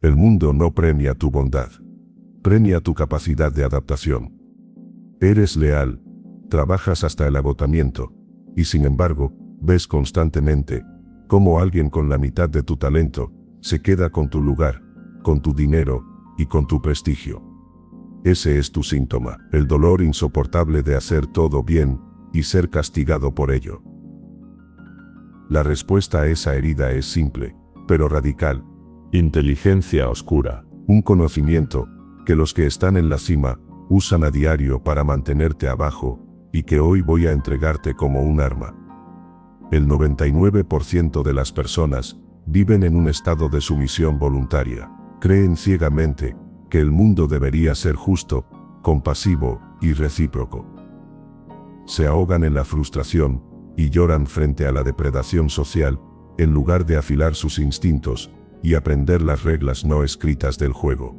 El mundo no premia tu bondad. Premia tu capacidad de adaptación. Eres leal, trabajas hasta el agotamiento, y sin embargo, ves constantemente cómo alguien con la mitad de tu talento se queda con tu lugar, con tu dinero y con tu prestigio. Ese es tu síntoma, el dolor insoportable de hacer todo bien y ser castigado por ello. La respuesta a esa herida es simple, pero radical. Inteligencia oscura. Un conocimiento que los que están en la cima usan a diario para mantenerte abajo y que hoy voy a entregarte como un arma. El 99% de las personas viven en un estado de sumisión voluntaria. Creen ciegamente que el mundo debería ser justo, compasivo y recíproco. Se ahogan en la frustración y lloran frente a la depredación social, en lugar de afilar sus instintos y aprender las reglas no escritas del juego.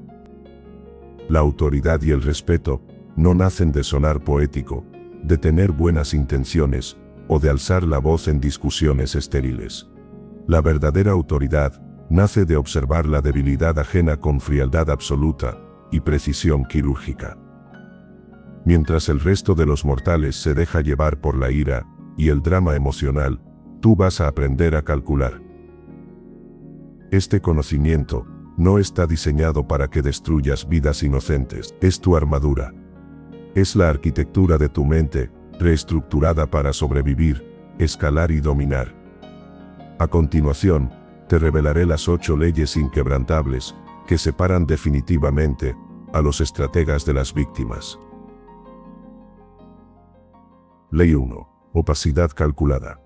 La autoridad y el respeto no nacen de sonar poético, de tener buenas intenciones o de alzar la voz en discusiones estériles. La verdadera autoridad nace de observar la debilidad ajena con frialdad absoluta y precisión quirúrgica. Mientras el resto de los mortales se deja llevar por la ira y el drama emocional, tú vas a aprender a calcular. Este conocimiento no está diseñado para que destruyas vidas inocentes, es tu armadura. Es la arquitectura de tu mente, reestructurada para sobrevivir, escalar y dominar. A continuación, te revelaré las 8 leyes inquebrantables que separan definitivamente a los estrategas de las víctimas. Ley 1. Opacidad calculada.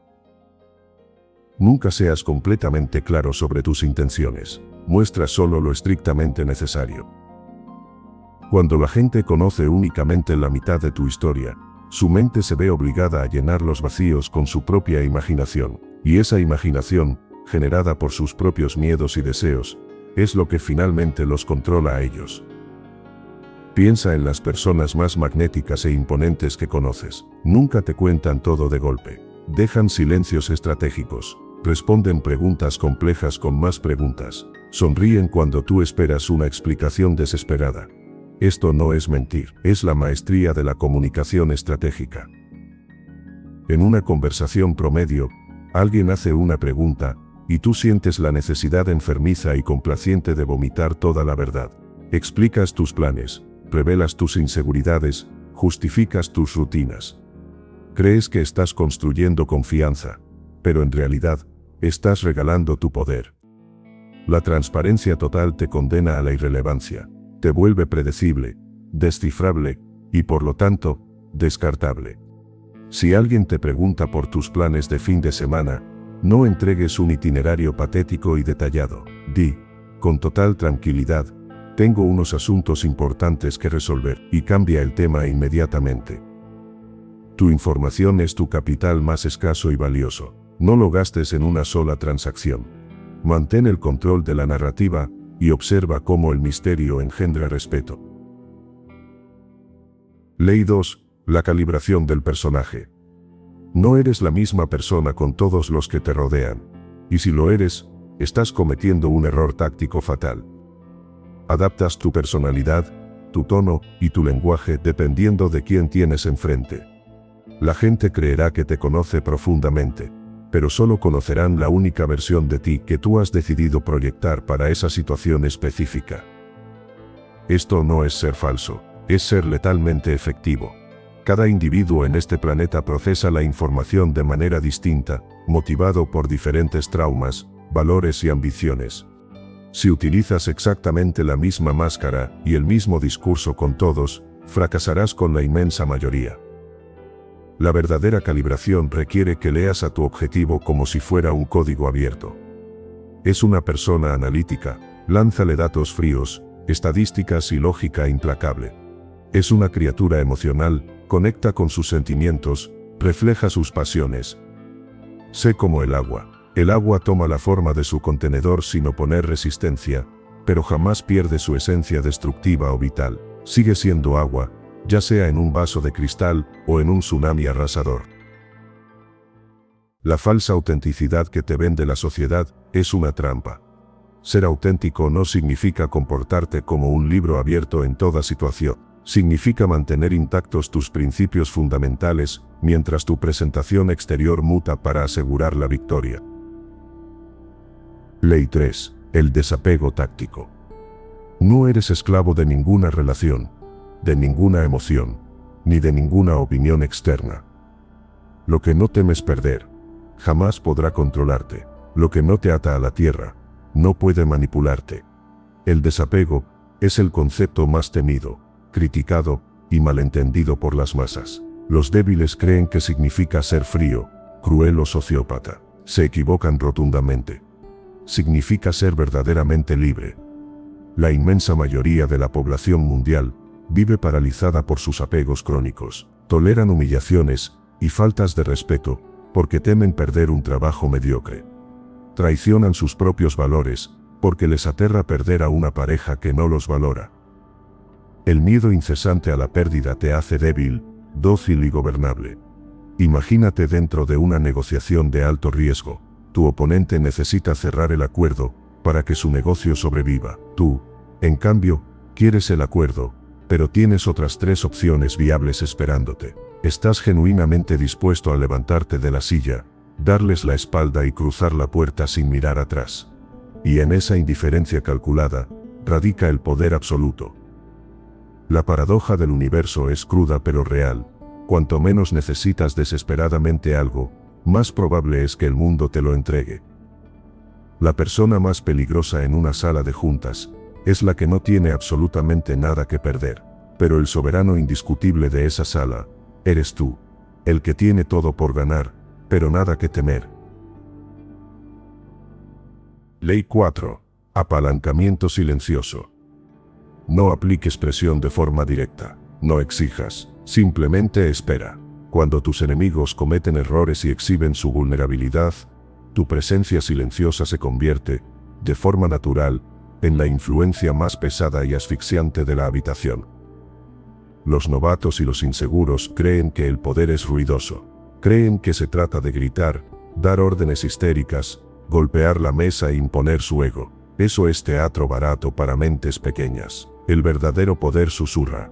Nunca seas completamente claro sobre tus intenciones. Muestra solo lo estrictamente necesario. Cuando la gente conoce únicamente la mitad de tu historia, su mente se ve obligada a llenar los vacíos con su propia imaginación, y esa imaginación, generada por sus propios miedos y deseos, es lo que finalmente los controla a ellos. Piensa en las personas más magnéticas e imponentes que conoces. Nunca te cuentan todo de golpe. Dejan silencios estratégicos. Responden preguntas complejas con más preguntas. Sonríen cuando tú esperas una explicación desesperada. Esto no es mentir, es la maestría de la comunicación estratégica. En una conversación promedio, alguien hace una pregunta, y tú sientes la necesidad enfermiza y complaciente de vomitar toda la verdad. Explicas tus planes, revelas tus inseguridades, justificas tus rutinas. Crees que estás construyendo confianza, pero en realidad, estás regalando tu poder. La transparencia total te condena a la irrelevancia, te vuelve predecible, descifrable, y por lo tanto, descartable. Si alguien te pregunta por tus planes de fin de semana, no entregues un itinerario patético y detallado. Di, con total tranquilidad, tengo unos asuntos importantes que resolver, y cambia el tema inmediatamente. Tu información es tu capital más escaso y valioso. No lo gastes en una sola transacción. Mantén el control de la narrativa y observa cómo el misterio engendra respeto. Ley 2. La calibración del personaje. No eres la misma persona con todos los que te rodean, y si lo eres, estás cometiendo un error táctico fatal. Adaptas tu personalidad, tu tono y tu lenguaje dependiendo de quién tienes enfrente. La gente creerá que te conoce profundamente, pero solo conocerán la única versión de ti que tú has decidido proyectar para esa situación específica. Esto no es ser falso, es ser letalmente efectivo. Cada individuo en este planeta procesa la información de manera distinta, motivado por diferentes traumas, valores y ambiciones. Si utilizas exactamente la misma máscara y el mismo discurso con todos, fracasarás con la inmensa mayoría. La verdadera calibración requiere que leas a tu objetivo como si fuera un código abierto. Es una persona analítica, lánzale datos fríos, estadísticas y lógica implacable. Es una criatura emocional, conecta con sus sentimientos, refleja sus pasiones. Sé como el agua. El agua toma la forma de su contenedor sin oponer resistencia, pero jamás pierde su esencia destructiva o vital. Sigue siendo agua, ya sea en un vaso de cristal o en un tsunami arrasador. La falsa autenticidad que te vende la sociedad es una trampa. Ser auténtico no significa comportarte como un libro abierto en toda situación. Significa mantener intactos tus principios fundamentales, mientras tu presentación exterior muta para asegurar la victoria. Ley 3. El desapego táctico. No eres esclavo de ninguna relación, de ninguna emoción, ni de ninguna opinión externa. Lo que no temes perder, jamás podrá controlarte. Lo que no te ata a la tierra, no puede manipularte. El desapego es el concepto más temido, criticado y malentendido por las masas. Los débiles creen que significa ser frío, cruel o sociópata. Se equivocan rotundamente. Significa ser verdaderamente libre. La inmensa mayoría de la población mundial vive paralizada por sus apegos crónicos. Toleran humillaciones y faltas de respeto porque temen perder un trabajo mediocre. Traicionan sus propios valores porque les aterra perder a una pareja que no los valora. El miedo incesante a la pérdida te hace débil, dócil y gobernable. Imagínate dentro de una negociación de alto riesgo. Tu oponente necesita cerrar el acuerdo para que su negocio sobreviva. Tú, en cambio, quieres el acuerdo, pero tienes otras 3 opciones viables esperándote. Estás genuinamente dispuesto a levantarte de la silla, darles la espalda y cruzar la puerta sin mirar atrás. Y en esa indiferencia calculada, radica el poder absoluto. La paradoja del universo es cruda pero real. Cuanto menos necesitas desesperadamente algo, más probable es que el mundo te lo entregue. La persona más peligrosa en una sala de juntas es la que no tiene absolutamente nada que perder. Pero el soberano indiscutible de esa sala eres tú, el que tiene todo por ganar, pero nada que temer. Ley 4. Apalancamiento silencioso. No apliques presión de forma directa. No exijas, simplemente espera. Cuando tus enemigos cometen errores y exhiben su vulnerabilidad, tu presencia silenciosa se convierte, de forma natural, en la influencia más pesada y asfixiante de la habitación. Los novatos y los inseguros creen que el poder es ruidoso. Creen que se trata de gritar, dar órdenes histéricas, golpear la mesa e imponer su ego. Eso es teatro barato para mentes pequeñas. El verdadero poder susurra.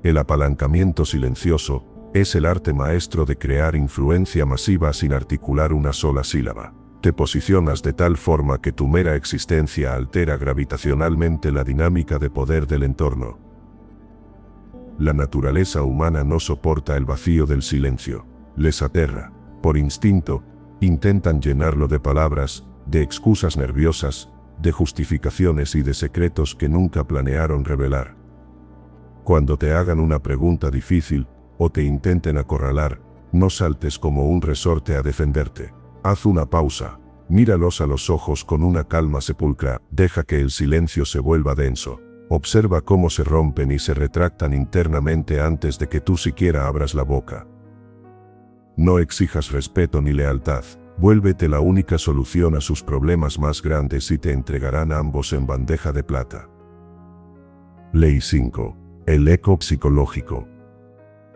El apalancamiento silencioso es el arte maestro de crear influencia masiva sin articular una sola sílaba. Te posicionas de tal forma que tu mera existencia altera gravitacionalmente la dinámica de poder del entorno. La naturaleza humana no soporta el vacío del silencio. Les aterra. Por instinto, intentan llenarlo de palabras, de excusas nerviosas, de justificaciones y de secretos que nunca planearon revelar. Cuando te hagan una pregunta difícil, o te intenten acorralar, no saltes como un resorte a defenderte. Haz una pausa, míralos a los ojos con una calma sepulcral, deja que el silencio se vuelva denso. Observa cómo se rompen y se retractan internamente antes de que tú siquiera abras la boca. No exijas respeto ni lealtad. Vuélvete la única solución a sus problemas más grandes y te entregarán ambos en bandeja de plata. Ley 5. El eco psicológico.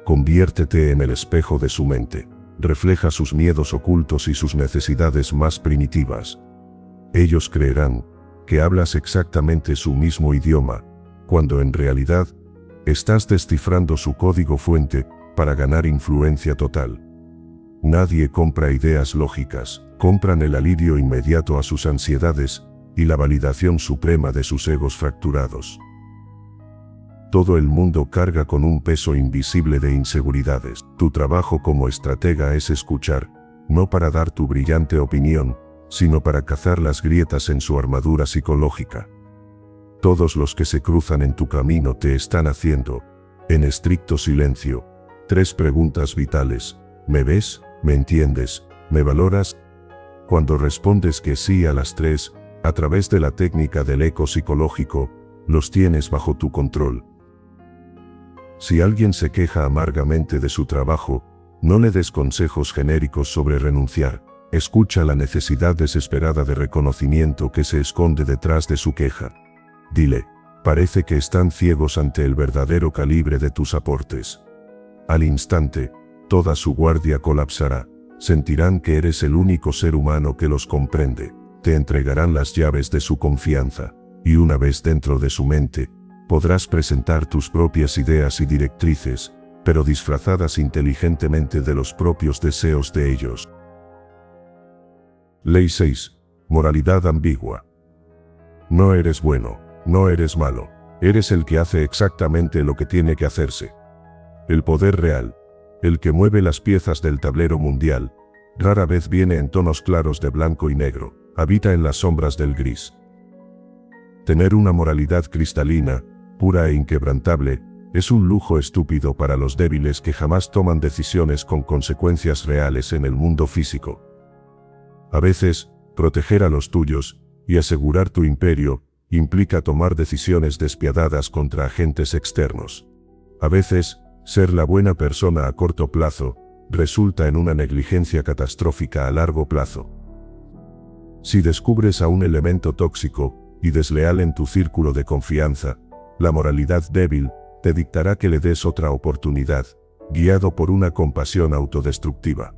Conviértete en el espejo de su mente. Refleja sus miedos ocultos y sus necesidades más primitivas. Ellos creerán que hablas exactamente su mismo idioma, cuando en realidad estás descifrando su código fuente para ganar influencia total. Nadie compra ideas lógicas, compran el alivio inmediato a sus ansiedades y la validación suprema de sus egos fracturados. Todo el mundo carga con un peso invisible de inseguridades. Tu trabajo como estratega es escuchar, no para dar tu brillante opinión, sino para cazar las grietas en su armadura psicológica. Todos los que se cruzan en tu camino te están haciendo, en estricto silencio, 3 preguntas vitales. ¿Me ves? ¿Me entiendes? ¿Me valoras? Cuando respondes que sí a las 3, a través de la técnica del eco psicológico, los tienes bajo tu control. Si alguien se queja amargamente de su trabajo, no le des consejos genéricos sobre renunciar. Escucha la necesidad desesperada de reconocimiento que se esconde detrás de su queja. Dile, parece que están ciegos ante el verdadero calibre de tus aportes. Al instante, toda su guardia colapsará. Sentirán que eres el único ser humano que los comprende. te entregarán las llaves de su confianza, y una vez dentro de su mente, podrás presentar tus propias ideas y directrices, pero disfrazadas inteligentemente de los propios deseos de ellos. Ley 6. Moralidad ambigua. No eres bueno, no eres malo, eres el que hace exactamente lo que tiene que hacerse. El poder real, el que mueve las piezas del tablero mundial, rara vez viene en tonos claros de blanco y negro, habita en las sombras del gris. Tener una moralidad cristalina, pura e inquebrantable, es un lujo estúpido para los débiles que jamás toman decisiones con consecuencias reales en el mundo físico. A veces, proteger a los tuyos y asegurar tu imperio implica tomar decisiones despiadadas contra agentes externos. A veces, ser la buena persona a corto plazo resulta en una negligencia catastrófica a largo plazo. Si descubres a un elemento tóxico y desleal en tu círculo de confianza, la moralidad débil te dictará que le des otra oportunidad, guiado por una compasión autodestructiva.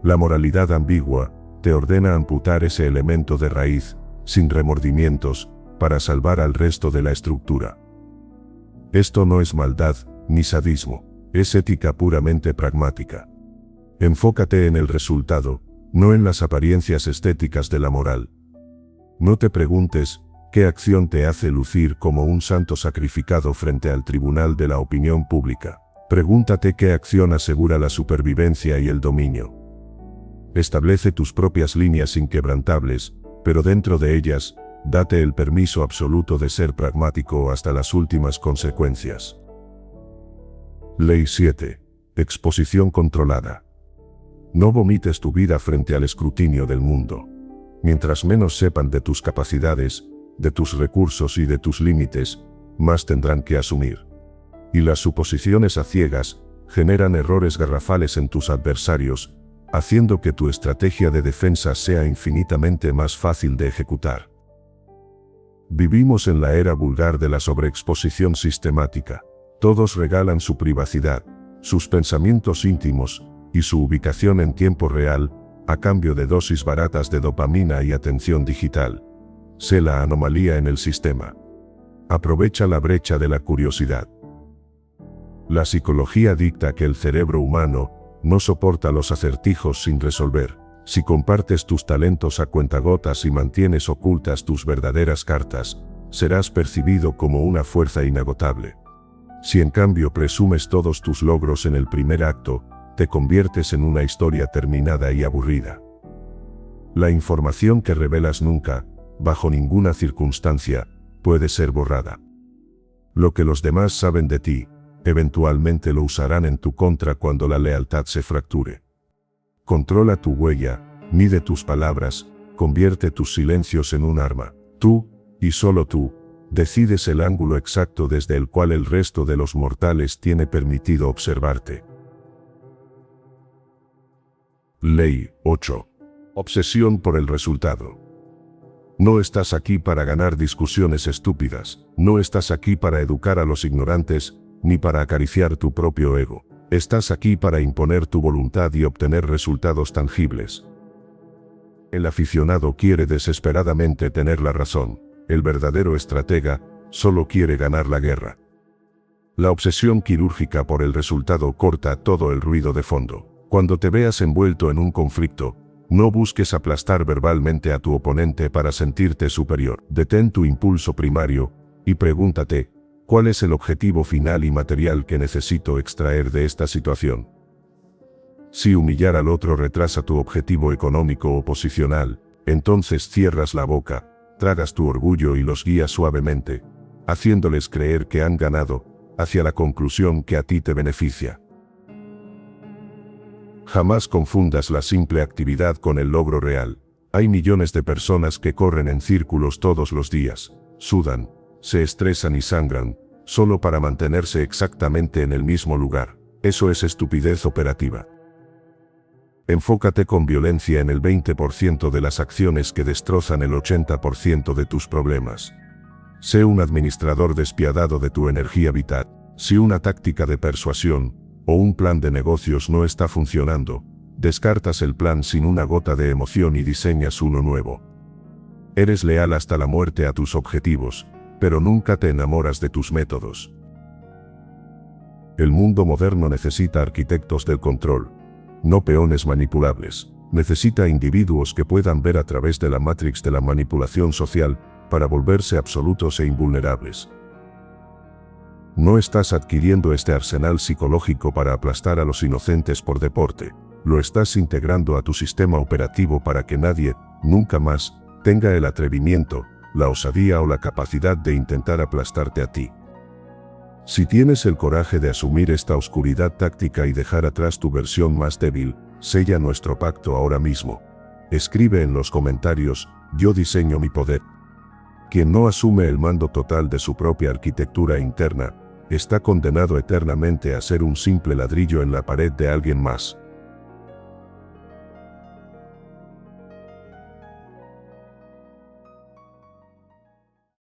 La moralidad ambigua te ordena amputar ese elemento de raíz, sin remordimientos, para salvar al resto de la estructura. Esto no es maldad, ni sadismo, es ética puramente pragmática. Enfócate en el resultado, no en las apariencias estéticas de la moral. No te preguntes, ¿qué acción te hace lucir como un santo sacrificado frente al tribunal de la opinión pública? Pregúntate qué acción asegura la supervivencia y el dominio. Establece tus propias líneas inquebrantables, pero dentro de ellas, date el permiso absoluto de ser pragmático hasta las últimas consecuencias. Ley 7. Exposición controlada. No vomites tu vida frente al escrutinio del mundo. Mientras menos sepan de tus capacidades, de tus recursos y de tus límites, más tendrán que asumir. Y las suposiciones a ciegas generan errores garrafales en tus adversarios, haciendo que tu estrategia de defensa sea infinitamente más fácil de ejecutar. Vivimos en la era vulgar de la sobreexposición sistemática. Todos regalan su privacidad, sus pensamientos íntimos y su ubicación en tiempo real, a cambio de dosis baratas de dopamina y atención digital. Sé la anomalía en el sistema. Aprovecha la brecha de la curiosidad. La psicología dicta que el cerebro humano no soporta los acertijos sin resolver. Si compartes tus talentos a cuentagotas y mantienes ocultas tus verdaderas cartas, serás percibido como una fuerza inagotable. Si en cambio presumes todos tus logros en el primer acto, te conviertes en una historia terminada y aburrida. La información que revelas nunca, bajo ninguna circunstancia, puede ser borrada. Lo que los demás saben de ti, eventualmente lo usarán en tu contra cuando la lealtad se fracture. Controla tu huella, mide tus palabras, convierte tus silencios en un arma. Tú, y solo tú, decides el ángulo exacto desde el cual el resto de los mortales tiene permitido observarte. Ley 8. Obsesión por el resultado. No estás aquí para ganar discusiones estúpidas, no estás aquí para educar a los ignorantes, ni para acariciar tu propio ego. Estás aquí para imponer tu voluntad y obtener resultados tangibles. El aficionado quiere desesperadamente tener la razón. El verdadero estratega solo quiere ganar la guerra. La obsesión quirúrgica por el resultado corta todo el ruido de fondo. Cuando te veas envuelto en un conflicto, no busques aplastar verbalmente a tu oponente para sentirte superior. Detén tu impulso primario y pregúntate, ¿cuál es el objetivo final y material que necesito extraer de esta situación? Si humillar al otro retrasa tu objetivo económico o posicional, entonces cierras la boca, tragas tu orgullo y los guías suavemente, haciéndoles creer que han ganado, hacia la conclusión que a ti te beneficia. Jamás confundas la simple actividad con el logro real. Hay millones de personas que corren en círculos todos los días, sudan, se estresan y sangran, solo para mantenerse exactamente en el mismo lugar. Eso es estupidez operativa. Enfócate con violencia en el 20% de las acciones que destrozan el 80% de tus problemas. Sé un administrador despiadado de tu energía vital. Si una táctica de persuasión o un plan de negocios no está funcionando, descartas el plan sin una gota de emoción y diseñas uno nuevo. Eres leal hasta la muerte a tus objetivos, pero nunca te enamoras de tus métodos. El mundo moderno necesita arquitectos del control, no peones manipulables. Necesita individuos que puedan ver a través de la matrix de la manipulación social para volverse absolutos e invulnerables. No estás adquiriendo este arsenal psicológico para aplastar a los inocentes por deporte. Lo estás integrando a tu sistema operativo para que nadie, nunca más, tenga el atrevimiento, la osadía o la capacidad de intentar aplastarte a ti. Si tienes el coraje de asumir esta oscuridad táctica y dejar atrás tu versión más débil, sella nuestro pacto ahora mismo. Escribe en los comentarios, yo diseño mi poder. Quien no asume el mando total de su propia arquitectura interna, está condenado eternamente a ser un simple ladrillo en la pared de alguien más.